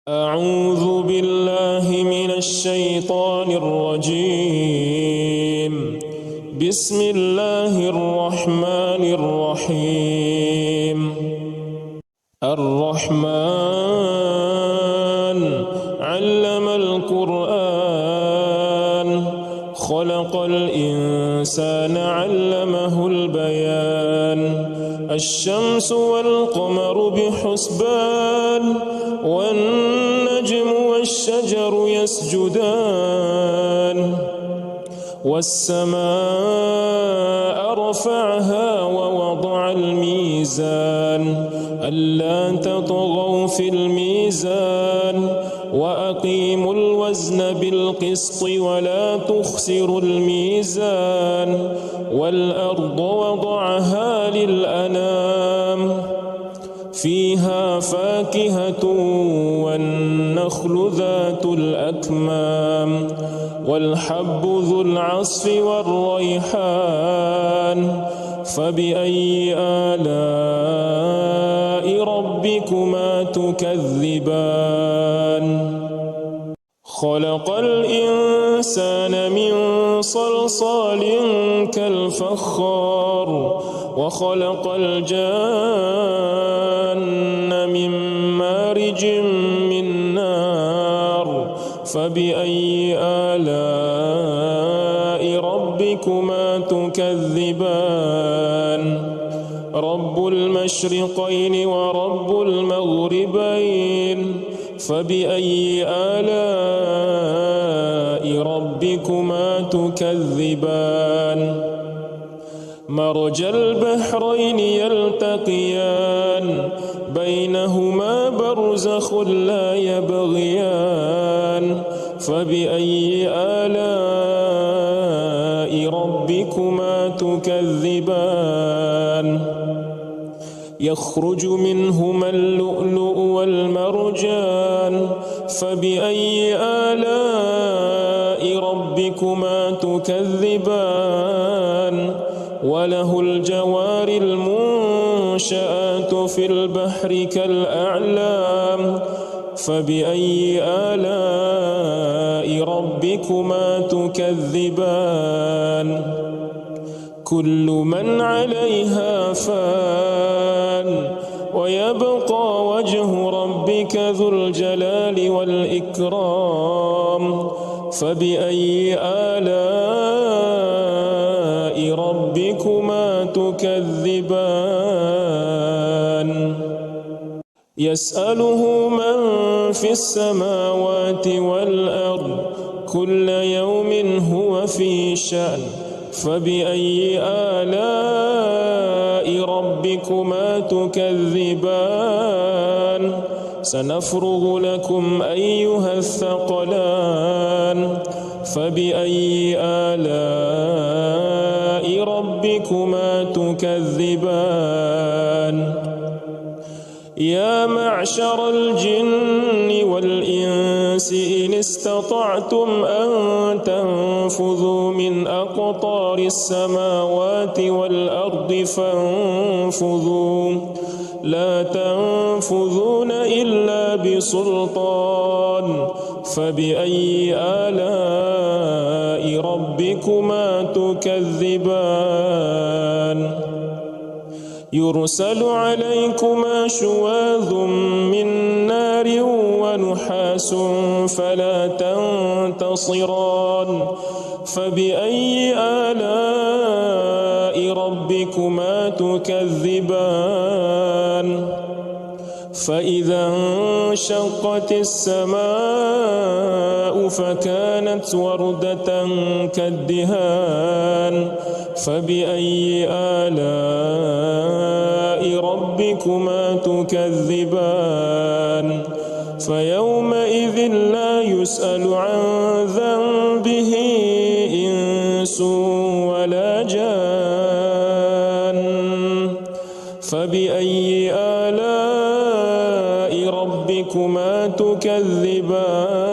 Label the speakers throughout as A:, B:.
A: أعوذ بالله من الشيطان الرجيم. بسم الله الرحمن الرحيم. الرحمن علم القرآن خلق الإنسان علمه البيان. الشمس والقمر بحسبان والنجم والشجر يسجدان والسماء رفعها ووضع الميزان ألا تطغوا في الميزان وأقيموا الوزن بالقسط ولا تخسروا الميزان والأرض وضعها للأنام فيها فاكهة والنخل ذات الأكمام والحب ذو العصف والريحان فبأي آلاء ربكما تكذبان خلق الإنسان من صلصال كالفخار وخلق الجان من مارج من نار فبأي آلاء ربكما تكذبان رب المشرقين ورب المغربين فبأي آلاء ربكما تكذبان مرج البحرين يلتقيان بينهما برزخ لا يبغيان فبأي آلاء ربكما تكذبان يخرج منهما اللؤلؤ والمرجان فبأي آلاء ربكما تكذبان وله الجوار المنشآت في البحر كالأعلام فبأي آلاء ربكما تكذبان كل من عليها فان ويبقى وجه ربك ذو الجلال والإكرام فبأي آلاء ربكما تكذبان يسأله من في السماوات والأرض كل يوم هو في شأن فبأي آلاء ربكما تكذبان سنفرغ لكم أيها الثقلان فبأي آلاء ربكما تكذبان يا معشر الجن والإنس إن استطعتم أن تنفذوا من أقطار السماوات والأرض فانفذوا لا تنفذون إلا بسلطان فبأي آلاء ربكما تكذبان يرسل عليكما شواظ من نار ونحاس فلا تنتصران فبأي آلاء ربكما تكذبان فإذا انشقت السماء فكانت وردة كالدهان فبأي آلاء ربكما تكذبان فيومئذ لا يسأل عن ذنبه إنس ولا جان فبأي آلاء ربكما تكذبان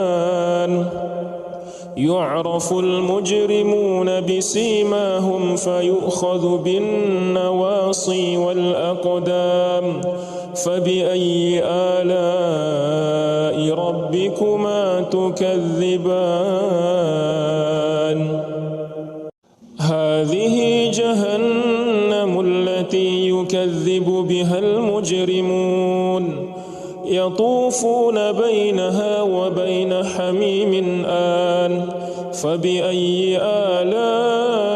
A: يعرف المجرمون بسيماهم فيؤخذ بالنواصي والأقدام فبأي آلاء ربكما ربكما تكذبان هذه جهنم التي يكذب بها المجرمون يطوفون بينها وبين حميم آن فبأي آلاء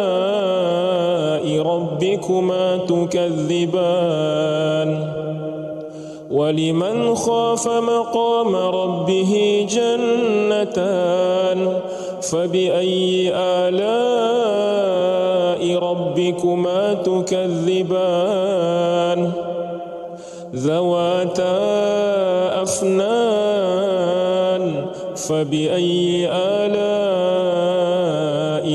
A: ربكما تكذبان ولمن خاف مقام ربه جنتان فبأي آلاء ربكما تكذبان ذواتا أفنان فبأي آلاء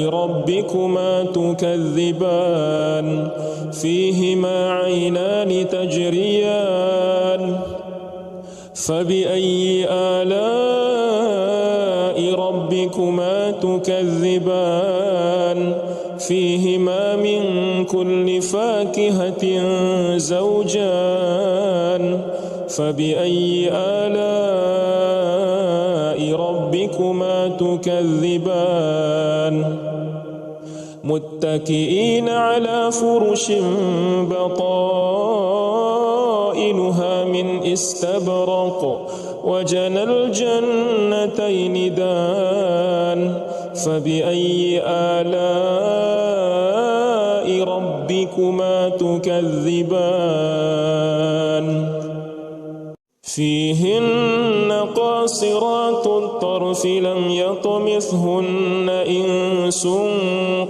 A: ربكما تكذبان فيهما عينان تجريان فبأي آلاء ربكما تكذبان فيهما من كل فاكهة زوجان فبأي آلاء ربكما تكذبان متكئين على فرش بطائنها من استبرق وجنى الجنتين دان فبأي آلاء ربكما تكذبان فيهن قاصرات الطرف لم يطمثهن إنس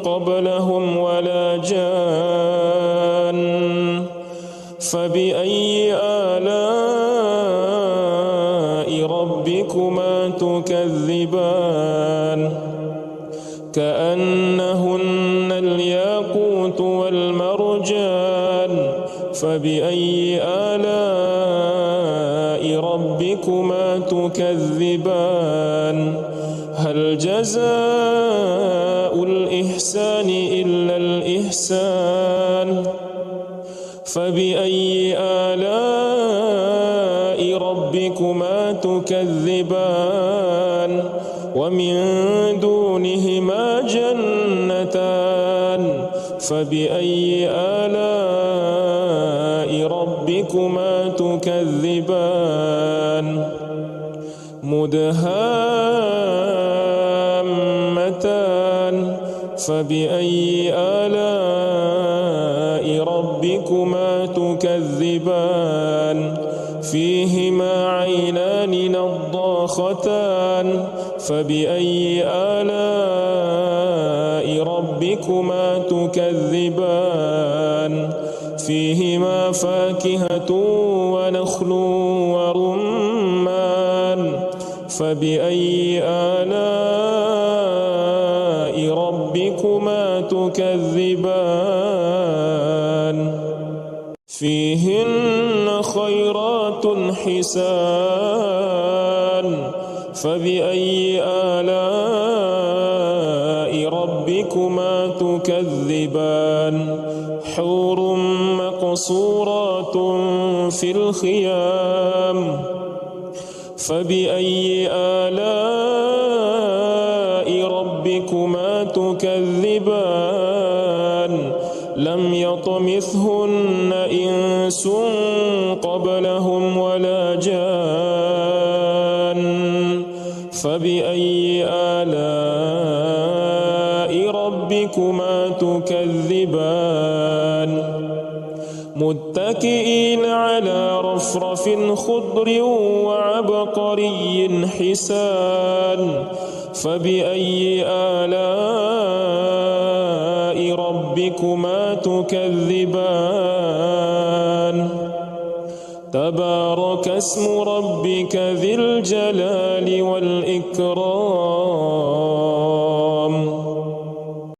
A: قبلهم ولا جان فبأي آلاء ربكما تكذبان كأنهن الياقوت والمرجان فبأي آلاء ربكما تكذبان هل جزاء الإحسان إلا الإحسان فبأي آلاء ربكما تكذبان ومن دونهما جنتان فبأي آلاء ربكما تكذبان مدهامتان فبأي آلاء ربكما تكذبان فيهما عينان نضاختان فبأي آلاء ربكما تكذبان فيهما فاكهة ونخل ورمان فبأي آلاء ربكما تكذبان فيهن خيرات حسان فبأي آلاء ربكما تكذبان حور مقصورات في الخيام فبأي آلاء ربكما تكذبان لم يطمثهن إنس قبلهم ولا جان فبأي آلاء ربكما تكذبان متكئين على رفرف خضر وعبقري حسان فبأي آلاء ربكما تكذبان تبارك اسم ربك ذي الجلال والإكرام